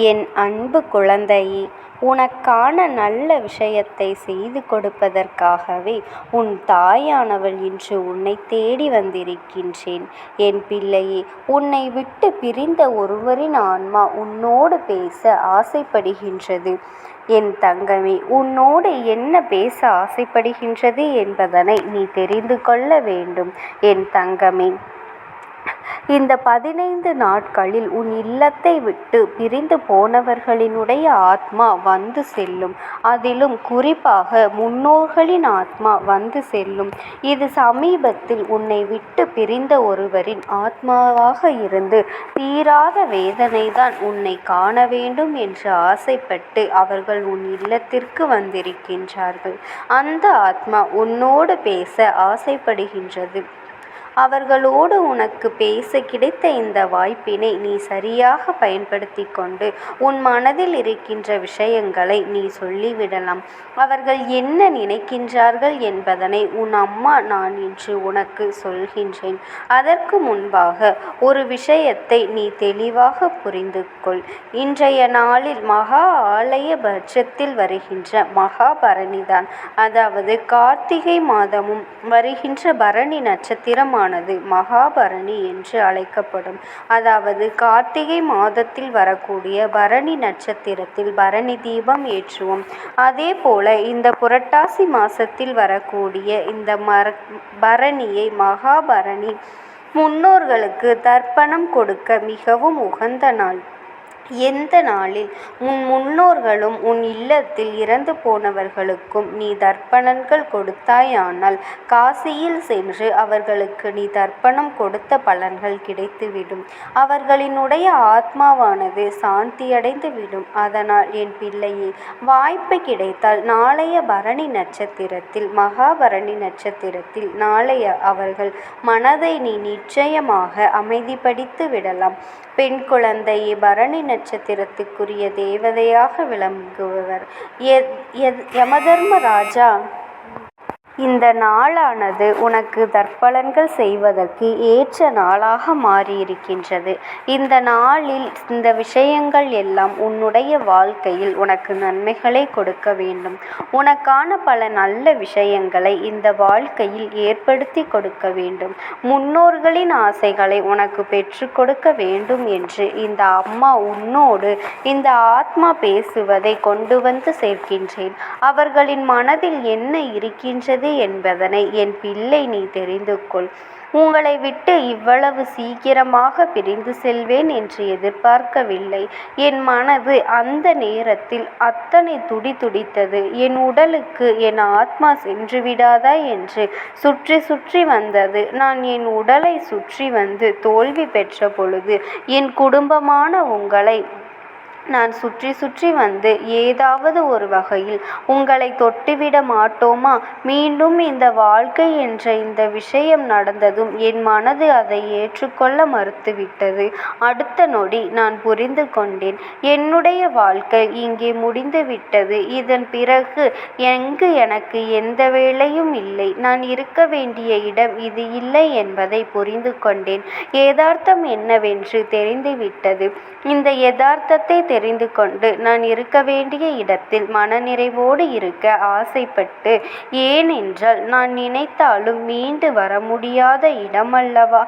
என் அன்பு குழந்தையே, உனக்கான நல்ல விஷயத்தை செய்து கொடுப்பதற்காகவே உன் தாயானவள் இன்று உன்னை தேடி வந்திருக்கின்றேன். என் பிள்ளையே, உன்னை விட்டு பிரிந்த ஒருவரின் ஆன்மா உன்னோடு பேச ஆசைப்படுகின்றது. என் தங்கமே, உன்னோடு என்ன பேச ஆசைப்படுகின்றது என்பதனை நீ தெரிந்து கொள்ள வேண்டும். என் தங்கமே, இந்த 15 நாட்களில் உன் இல்லத்தை விட்டு பிரிந்து போனவர்களினுடைய ஆத்மா வந்து செல்லும். அதிலும் குறிப்பாக முன்னோர்களின் ஆத்மா வந்து செல்லும். இது சமீபத்தில் உன்னை விட்டு பிரிந்த ஒருவரின் ஆத்மாவாக இருந்து தீராத வேதனைதான் உன்னை காண வேண்டும் என்று ஆசைப்பட்டு அவர்கள் உன் இல்லத்திற்கு வந்திருக்கின்றார்கள். அந்த ஆத்மா உன்னோடு பேச ஆசைப்படுகின்றது. அவர்களோடு உனக்கு பேச கிடைத்த இந்த வாய்ப்பினை நீ சரியாக பயன்படுத்தி கொண்டு உன் மனதில் இருக்கின்ற விஷயங்களை நீ சொல்லிவிடலாம். அவர்கள் என்ன நினைக்கின்றார்கள் என்பதனை உன் அம்மா நான் இன்று உனக்கு சொல்கின்றேன். அதற்கு முன்பாக ஒரு விஷயத்தை நீ தெளிவாக புரிந்து கொள். இன்றைய நாளில் மகா ஆலய பட்சத்தில் வருகின்ற மகாபரணிதான், அதாவது கார்த்திகை மாதமும் வருகின்ற பரணி நட்சத்திரம் மகாபரணி என்று அழைக்கப்படும். அதாவது கார்த்திகை மாதத்தில் வரக்கூடிய பரணி நட்சத்திரத்தில் பரணி தீபம் ஏற்றுவோம். அதே போல இந்த புரட்டாசி மாசத்தில் வரக்கூடிய இந்த பரணியை மகாபரணி முன்னோர்களுக்கு தர்ப்பணம் கொடுக்க மிகவும் உகந்த நாள். எந்த நாளில் உன் முன்னோர்களும் உன் இல்லத்தில் இறந்து போனவர்களுக்கும் நீ தர்ப்பணங்கள் கொடுத்தாயானால் காசியில் சென்று அவர்களுக்கு நீ தர்ப்பணம் கொடுத்த பலன்கள் கிடைத்துவிடும். அவர்களினுடைய ஆத்மாவானது சாந்தியடைந்து விடும். அதனால் என் பிள்ளையே, வாய்ப்பு கிடைத்தால் நாளைய பரணி நட்சத்திரத்தில் மகாபரணி நட்சத்திரத்தில் நாளைய அவர்கள் மனதை நீ நிச்சயமாக அமைதிப்படுத்தி விடலாம். பெண் குழந்தையை பரணி நட்சத்திரத்துக்குரிய தேவதையாக விளங்குபவர் யமதர்மராஜா. இந்த நாளானது உனக்கு தற்பலன்கள் செய்வதற்கு ஏற்ற நாளாக மாறியிருக்கின்றது. இந்த நாளில் இந்த விஷயங்கள் எல்லாம் உன்னுடைய வாழ்க்கையில் உனக்கு நன்மைகளை கொடுக்க வேண்டும். உனக்கான பல நல்ல விஷயங்களை இந்த வாழ்க்கையில் ஏற்படுத்தி கொடுக்க வேண்டும். முன்னோர்களின் ஆசைகளை உனக்கு பெற்று கொடுக்க வேண்டும் என்று இந்த அம்மா உன்னோடு இந்த ஆத்மா பேசுவதை கொண்டு வந்து சேர்க்கின்றேன். அவர்களின் மனதில் என்ன இருக்கின்றது என்பதனை என் பிள்ளை நீ தெரிந்து கொள். உங்களை விட்டு இவ்வளவு சீக்கிரமாக பிரிந்து செல்வேன் என்று எதிர்பார்க்கவில்லை. என் மனது அந்த நேரத்தில் அத்தனை துடித்தது. என் உடலுக்கு என் ஆத்மா சென்று விடாதா என்று சுற்றி சுற்றி வந்தது. நான் என் உடலை சுற்றி வந்து தோல்வி பெற்ற பொழுது என் குடும்பமான உங்களை நான் சுற்றி சுற்றி வந்து ஏதாவது ஒரு வகையில் உங்களை தொட்டுவிட மாட்டோமா? மீண்டும் இந்த வாழ்க்கை என்ற இந்த விஷயம் நடந்ததும் என் மனது அதை ஏற்றுக்கொள்ள மறுத்துவிட்டது. அடுத்த நொடி நான் புரிந்து கொண்டேன், என்னுடைய வாழ்க்கை இங்கே முடிந்து விட்டது. இதன் பிறகு எங்கு எனக்கு எந்த வேலையும் இல்லை. நான் இருக்க வேண்டிய இடம் இது இல்லை என்பதை புரிந்து கொண்டேன். யதார்த்தம் என்னவென்று தெரிந்துவிட்டது. இந்த யதார்த்தத்தை தெரிந்து கொண்டு நான் இருக்க வேண்டிய இடத்தில் மனநிறைவோடு இருக்க ஆசைப்பட்டு, ஏனென்றால் நான் நினைத்தாலும் மீண்டு வர முடியாத இடமல்லவா.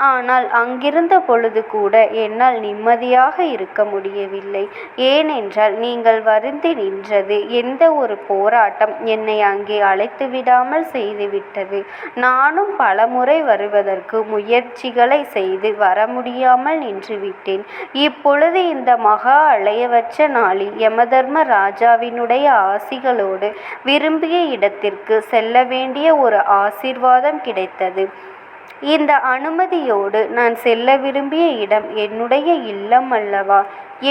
ஆனால் அங்கிருந்த பொழுது கூட என்னால் நிம்மதியாக இருக்க முடியவில்லை. ஏனென்றால் நீங்கள் வருந்தி நின்றது எந்த ஒரு போராட்டம் என்னை அங்கே அழைத்து விடாமல் செய்துவிட்டது. நானும் பலமுறை வருவதற்கு முயற்சிகளை செய்து வர முடியாமல் நின்றுவிட்டேன். இப்பொழுது இந்த மகா அலையவற்ற நாளில் யமதர்ம ராஜாவினுடைய ஆசிகளோடு விரும்பிய இடத்திற்கு செல்ல வேண்டிய ஒரு ஆசீர்வாதம் கிடைத்தது. இந்த அனுமதியோடு நான் செல்ல விரும்பிய இடம் என்னுடைய இல்லம் அல்லவா.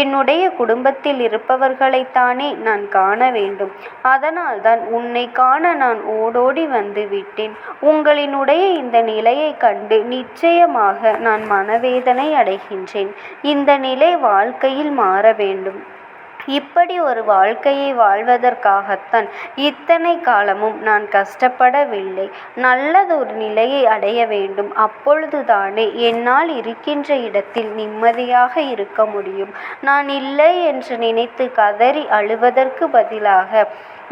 என்னுடைய குடும்பத்தில் இருப்பவர்களைத்தானே நான் காண வேண்டும். அதனால்தான் உன்னை காண நான் ஓடோடி வந்து விட்டேன். உங்களினுடைய இந்த நிலையை கண்டு நிச்சயமாக நான் மனவேதனை அடைகின்றேன். இந்த நிலை வாழ்க்கையில் மாற வேண்டும். இப்படி ஒரு வாழ்க்கையை வாழ்வதற்காகத்தான் இத்தனை காலமும் நான் கஷ்டப்படவில்லை. நல்லதொரு நிலையை அடைய வேண்டும். அப்பொழுதுதானே என்னால் இருக்கின்ற இடத்தில் நிம்மதியாக இருக்க முடியும். நான் இல்லை என்று நினைத்து கதறி அழுவதற்கு பதிலாக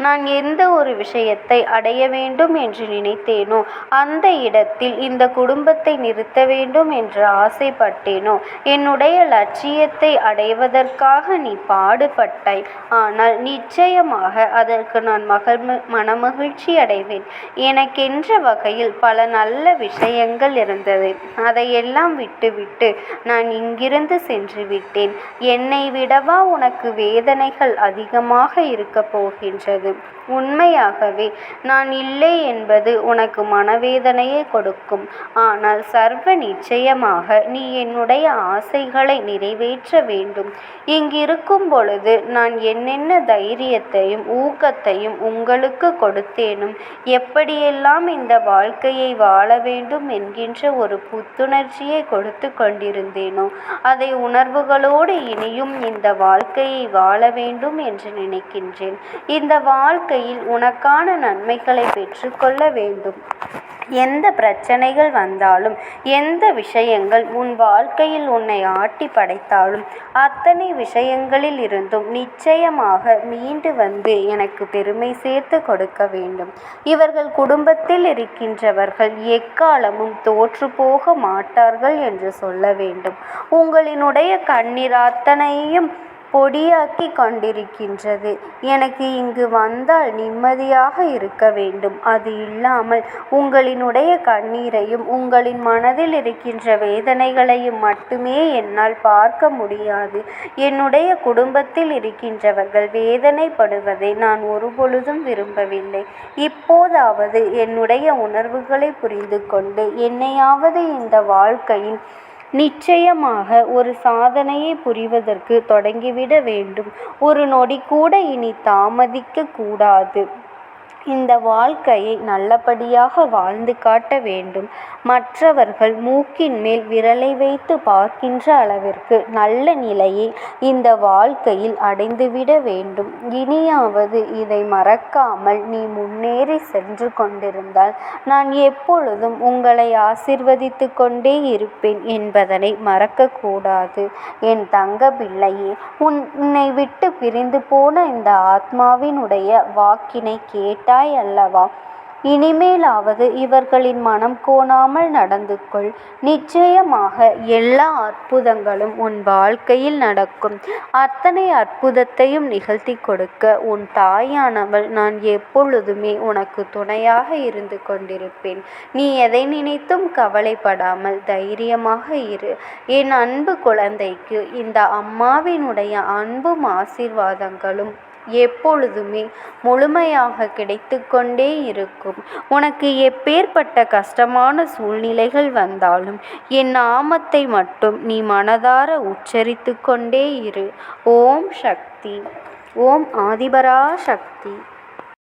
நான் எந்த ஒரு விஷயத்தை அடைய வேண்டும் என்று நினைத்தேனோ அந்த இடத்தில் இந்த குடும்பத்தை நிறுத்த வேண்டும் என்று ஆசைப்பட்டேனோ என்னுடைய லட்சியத்தை அடைவதற்காக நீ பாடுபட்டாய். ஆனால் நிச்சயமாக அதற்கு நான் மனமகிழ்ச்சி அடைவேன். எனக்கென்ற வகையில் பல நல்ல விஷயங்கள் இருந்தது. அதையெல்லாம் விட்டுவிட்டு நான் இங்கிருந்து சென்று விட்டேன். என்னை விடவா உனக்கு வேதனைகள் அதிகமாக இருக்கப் போகின்றது? உண்மையாகவே நான் இல்லை என்பது உனக்கு மனவேதனையை கொடுக்கும். ஆனால் சர்வ நிச்சயமாக நீ என்னுடைய ஆசைகளை நிறைவேற்ற வேண்டும். இங்கிருக்கும் பொழுது நான் என்னென்ன தைரியத்தையும் ஊக்கத்தையும் உங்களுக்கு கொடுத்தேனும், எப்படியெல்லாம் இந்த வாழ்க்கையை வாழ வேண்டும் என்கின்ற ஒரு புத்துணர்ச்சியை கொடுத்து கொண்டிருந்தேனோ அதை உணர்வுகளோடு இனியும் இந்த வாழ்க்கையை வாழ வேண்டும் என்று நினைக்கின்றேன். இந்த வாழ்க்கையில் உனக்கான நன்மைகளை பெற்றுக்கொள்ள வேண்டும். எந்த பிரச்சனைகள் வந்தாலும், எந்த விஷயங்கள் உன் வாழ்க்கையில் உன்னை ஆட்டி படைத்தாலும் அத்தனை விஷயங்களில் இருந்தும் நிச்சயமாக மீண்டு வந்து எனக்கு பெருமை சேர்த்து கொடுக்க வேண்டும். இவர்கள் குடும்பத்தில் இருக்கின்றவர்கள் எக்காலமும் தோற்று போக மாட்டார்கள் என்று சொல்ல வேண்டும். உங்களினுடைய கண்ணீர் அத்தனையும் பொடியாக்கி கொண்டிருக்கின்றது. எனக்கு இங்கு வந்தால் நிம்மதியாக இருக்க வேண்டும். அது இல்லாமல் உங்களினுடைய கண்ணீரையும் உங்களின் மனதில் இருக்கின்ற வேதனைகளையும் மட்டுமே என்னால் பார்க்க முடியாது. என்னுடைய குடும்பத்தில் இருக்கின்றவர்கள் வேதனைப்படுவதை நான் ஒருபொழுதும் விரும்பவில்லை. இப்போதாவது என்னுடைய உணர்வுகளை புரிந்து கொண்டு என்னையாவது இந்த வாழ்க்கையில் நிச்சயமாக ஒரு சாதனையை புரிவதற்கு தொடங்கிவிட வேண்டும். ஒரு நொடி கூட இனி தாமதிக்க கூடாது. இந்த வாழ்க்கையை நல்லபடியாக வாழ்ந்து காட்ட வேண்டும். மற்றவர்கள் மூக்கின் மேல் விரலை வைத்து பார்க்கின்ற அளவிற்கு நல்ல நிலையை இந்த வாழ்க்கையில் அடைந்துவிட வேண்டும். இனியாவது இதை மறக்காமல் நீ முன்னேறி சென்று கொண்டிருந்தால் நான் எப்பொழுதும் உங்களை ஆசீர்வதித்து கொண்டே இருப்பேன் என்பதனை மறக்கக்கூடாது. என் தங்க பிள்ளையே, உன்னை விட்டு பிரிந்து போன இந்த ஆத்மாவினுடைய வாக்கினை கேட்டாய் அல்லவா? இனிமேலாவது இவர்களின் மனம் கோணாமல் நடந்து கொள். நிச்சயமாக எல்லா அற்புதங்களும் உன் வாழ்க்கையில் நடக்கும். அத்தனை அற்புதத்தையும் நிகழ்த்தி கொடுக்க உன் தாயானவள் நான் எப்பொழுதுமே உனக்கு துணையாக இருந்து கொண்டிருப்பேன். நீ எதை நினைத்தும் கவலைப்படாமல் தைரியமாக இரு. என் அன்பு குழந்தைக்கு இந்த அம்மாவினுடைய அன்பும் ஆசீர்வாதங்களும் எப்பொழுதுமே முழுமையாக கிடைத்து கொண்டே இருக்கும். உனக்கு எப்பேற்பட்ட கஷ்டமான சூழ்நிலைகள் வந்தாலும் என் நாமத்தை மட்டும் நீ மனதார உச்சரித்து கொண்டே இரு. ஓம் சக்தி. ஓம் ஆதிபரா சக்தி.